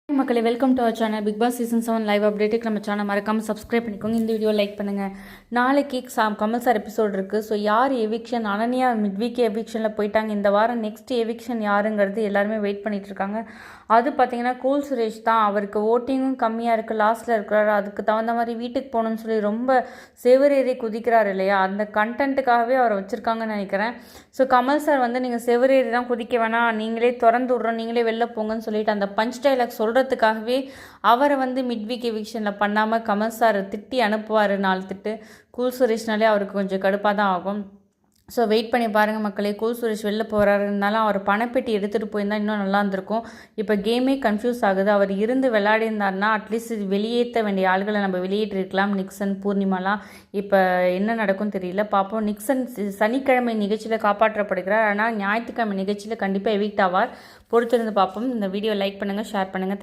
மக்களே welcome to our channel Bigg Boss season 7 live அப்டேட்டுக்கு நம்ம சேனல் மறக்காமல் சப்ஸ்கிரைப் பண்ணிக்கோங்க. இந்த வீடியோ லைக் பண்ணுங்கள். நாளைக்கு கமல் சார் எபிசோட் இருக்குது. ஸோ யார் எவிக்ஷன், அனன்யா மிட்வீக் எவிக்ஷனில் போயிட்டாங்க. இந்த வாரம் நெக்ஸ்ட் எவிக்ஷன் யாருங்கிறது எல்லாருமே வெயிட் பண்ணிட்டு இருக்காங்க. அது பார்த்தீங்கன்னா கூல் சுரேஷ் தான். அவருக்கு ஓட்டிங்கும் கம்மியாக இருக்குது, லாஸ்ட்டில் இருக்கிறாரு. அதுக்கு தகுந்த மாதிரி வீட்டுக்கு போகணும்னு சொல்லி ரொம்ப செவரேறி குதிக்கிறார் இல்லையா, அந்த கண்டென்ட்டுக்காகவே அவரை வச்சுருக்காங்கன்னு நினைக்கிறேன். ஸோ கமல் சார் நீங்கள் செவரேறி தான் குதிக்க வேணாம், நீங்களே திறந்து விட்றோம், நீங்களே வெளில போங்கன்னு சொல்லிட்டு அந்த பஞ்ச் டைலாக் சொல்கிறதுக்காகவே அவரை மிட்வீக் எவிக்ஷனில் பண்ணாமல் கமல் சார் திட்டி அனுப்புவார். 4 திட்டு. கூல் சுரேஷ்னாலே அவருக்கு கொஞ்சம் கடுப்பாக தான் ஆகும். ஸோ வெயிட் பண்ணி பாருங்கள் மக்களே. கூல் சுரேஷ் வெளில போகிறாருனாலும் அவர் பணப்பெட்டி எடுத்துகிட்டு போயிருந்தால் இன்னும் நல்லா இருந்திருக்கும். இப்போ கேமே கன்ஃபியூஸ் ஆகுது. அவர் இருந்து விளையாடிருந்தாருன்னா அட்லீஸ்ட் வெளியேற்ற வேண்டிய ஆள்களை நம்ம வெளியேற்றிருக்கலாம். நிக்சன், பூர்ணிமாலாம். இப்போ என்ன நடக்கும் தெரியல, பார்ப்போம். நிக்சன் சனிக்கிழமை நிகழ்ச்சியில் காப்பாற்றப்படுகிறார். ஆனால் ஞாயிற்றுக்கிழமை நிகழ்ச்சியில் கண்டிப்பாக எவிக்ட் ஆவார். பொறுத்திருந்து பார்ப்போம். இந்த வீடியோ லைக் பண்ணுங்கள், ஷேர் பண்ணுங்கள். தேங்க்யூ.